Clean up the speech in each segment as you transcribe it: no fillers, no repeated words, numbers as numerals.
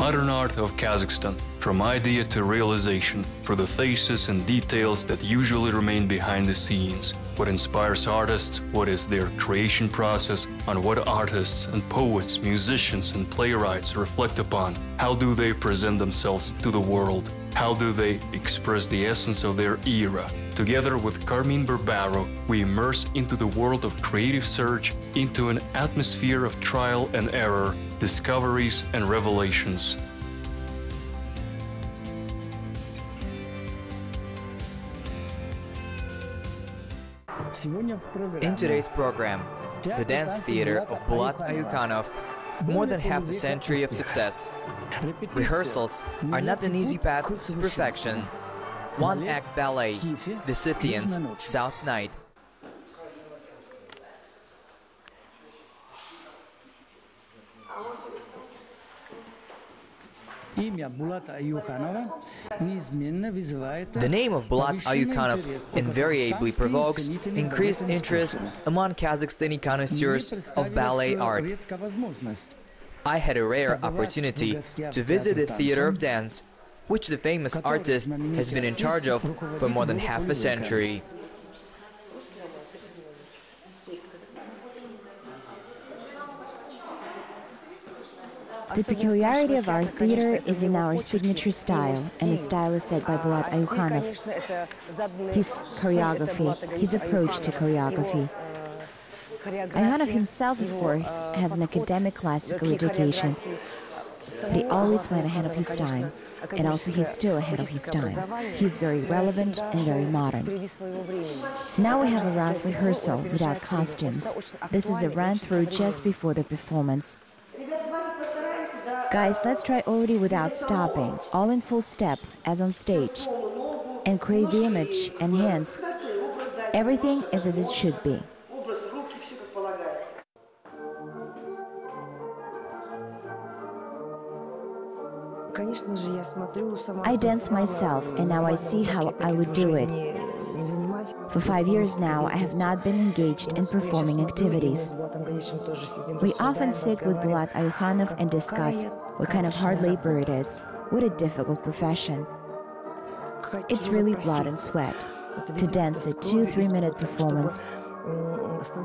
Modern art of Kazakhstan, from idea to realization, for the faces and details that usually remain behind the scenes. What inspires artists, what is their creation process, on what artists and poets, musicians and playwrights reflect upon, how do they present themselves to the world, how do they express the essence of their era. Together with Carmine Barbaro, we immerse into the world of creative search, into an atmosphere of trial and error, discoveries and revelations. In today's program, the dance theater of Bulat Ayukhanov, more than half a century of success. Rehearsals are not an easy path to perfection. One-act ballet, The Scythians, South Night. The name of Bulat Ayukhanov invariably provokes increased interest among Kazakhstani connoisseurs of ballet art. I had a rare opportunity to visit the theater of dance, which the famous artist has been in charge of for more than half a century. The peculiarity of our theater is in our signature style, and the style is set by Bulat Ayukhanov. His choreography, his approach to choreography. Ayukhanov himself, of course, has an academic classical education, but he always went ahead of his time, and also he's still ahead of his time. He's very relevant and very modern. Now we have a rough rehearsal without costumes. This is a run-through just before the performance. Guys, let's try already without stopping, all in full step, as on stage. And create the image and hands. Everything is as it should be. I dance myself, and now I see how I would do it. For 5 years now, I have not been engaged in performing activities. We often sit with Bulat Ayukhanov and discuss what kind of hard labor it is, what a difficult profession. It's really blood and sweat. To dance a 2-3 minute performance,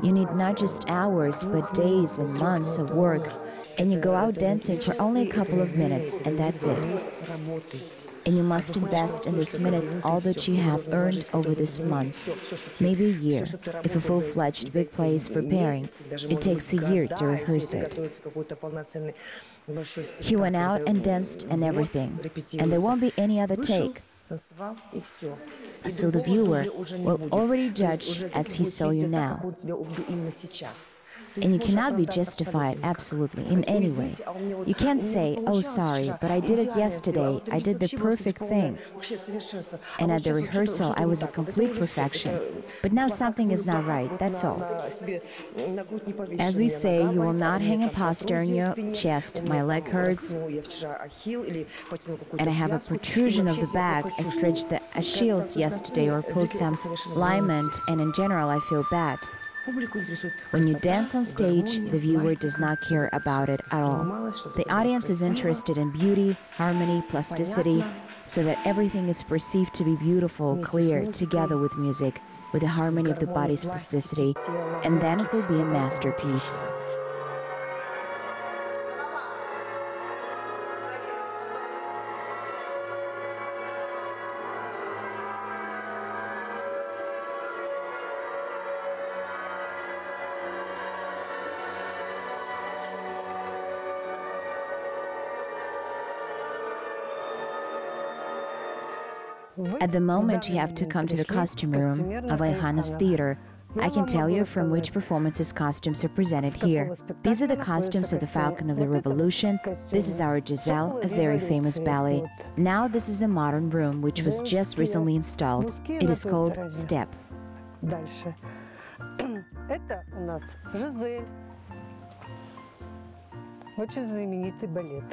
you need not just hours, but days and months of work, and you go out dancing for only a couple of minutes, and that's it. And you must invest in these minutes all that you have earned over these months, maybe a year. If a full-fledged big play is preparing, it takes a year to rehearse it. He went out and danced and everything, and there won't be any other take. So the viewer will already judge as he saw you now. And you cannot be justified absolutely in any way. You can't say, oh sorry, but I did it yesterday, I did the perfect thing. And at the rehearsal I was a complete perfection. But now something is not right, that's all. As we say, you will not hang a poster on your chest, my leg hurts, and I have a protrusion of the back, I stretched the Achilles yesterday or pulled some ligament, and in general I feel bad. When you dance on stage, the viewer does not care about it at all. The audience is interested in beauty, harmony, plasticity, so that everything is perceived to be beautiful, clear, together with music, with the harmony of the body's plasticity, and then it will be a masterpiece. At the moment you have to come to the costume room of Ayukhanov's theater, I can tell you from which performances costumes are presented here. These are the costumes of the Falcon of the Revolution. This is our Giselle, a very famous ballet. Now this is a modern room which was just recently installed. It is called Step. Это у нас Жизель. Очень знаменитый балет.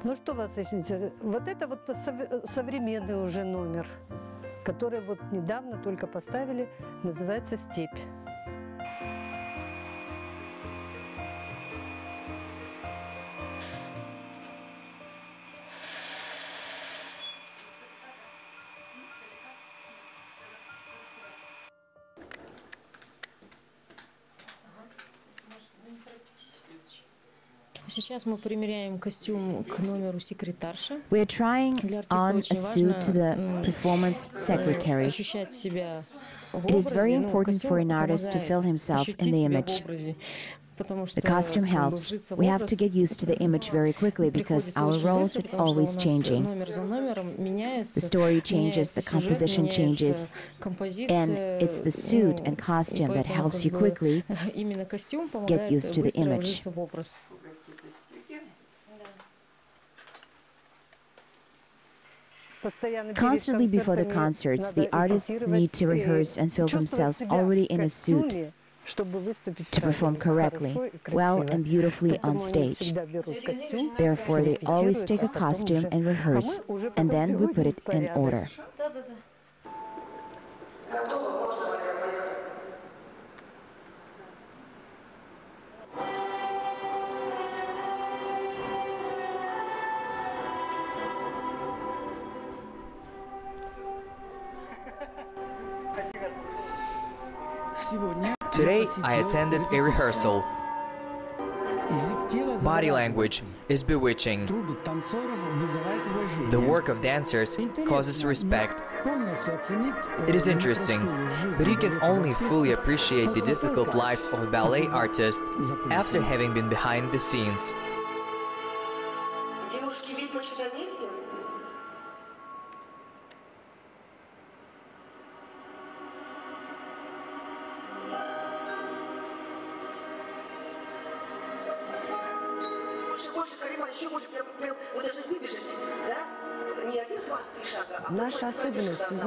Ну что вас интересует? Вот это вот современный уже номер, который вот недавно только поставили, называется «Степь». We are trying on a suit to the performance secretary. It is very important for an artist to feel himself in the image. The costume helps. We have to get used to the image very quickly because our roles are always changing. The story changes, the composition changes, and it's the suit and costume that helps you quickly get used to the image. Constantly before the concerts, the artists need to rehearse and feel themselves already in a suit to perform correctly, well and beautifully on stage. Therefore, they always take a costume and rehearse, and then we put it in order. Today I attended a rehearsal. Body language is bewitching. The work of dancers causes respect. It is interesting, but you can only fully appreciate the difficult life of a ballet artist after having been behind the scenes.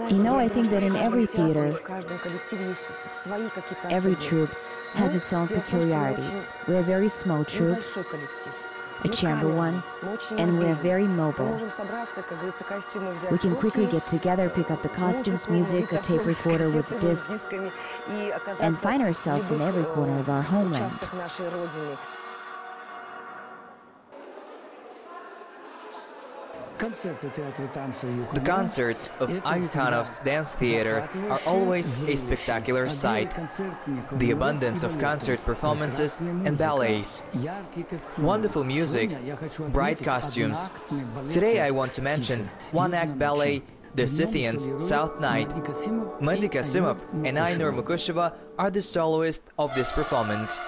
You know, I think that in every theater, every troupe has its own peculiarities. We are a very small troupe, a chamber one, and we are very mobile. We can quickly get together, pick up the costumes, music, a tape recorder with discs, and find ourselves in every corner of our homeland. The concerts of Ayukhanov's dance theater are always a spectacular sight. The abundance of concert performances and ballets. Wonderful music, bright costumes. Today I want to mention one-act ballet, The Scythians' South Night. Mehdi Kasimov and Aynur Mukusheva are the soloists of this performance.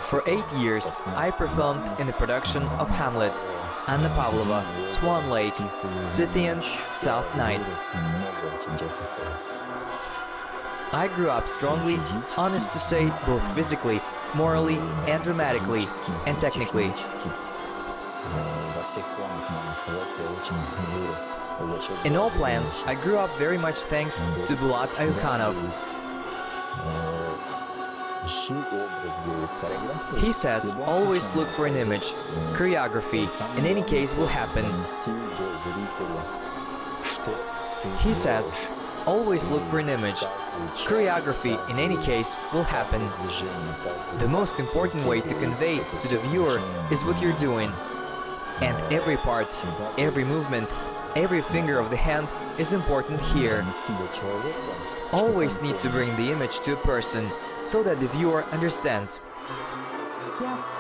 For 8 years, I performed in the production of Hamlet, Anna Pavlova, Swan Lake, Scythians' South Night. I grew up strongly, honest to say, both physically, morally, and dramatically, and technically. In all plans, I grew up very much thanks to Bulat Ayukhanov. He says, always look for an image. Choreography, in any case, will happen. He says, always look for an image. Choreography, in any case, will happen. The most important way to convey to the viewer is what you're doing. And every part, every movement, every finger of the hand is important here. Always need to bring the image to a person, so that the viewer understands.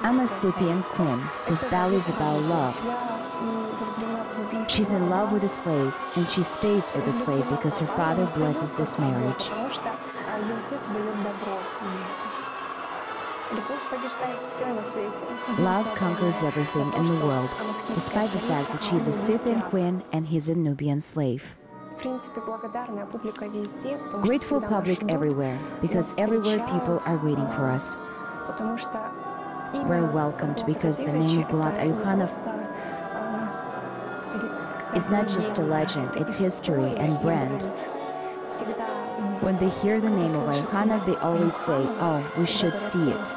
I'm a Scythian queen. This ballet is about love. She's in love with a slave, and she stays with the slave because her father blesses this marriage. Love conquers everything in the world, despite the fact that she's a Scythian queen and he's a Nubian slave. Grateful public everywhere, because everywhere people are waiting for us. We're welcomed because the name of Bulat Ayukhanov is not just a legend, it's history and brand. When they hear the name of Ayukhanov, they always say, oh, we should see it.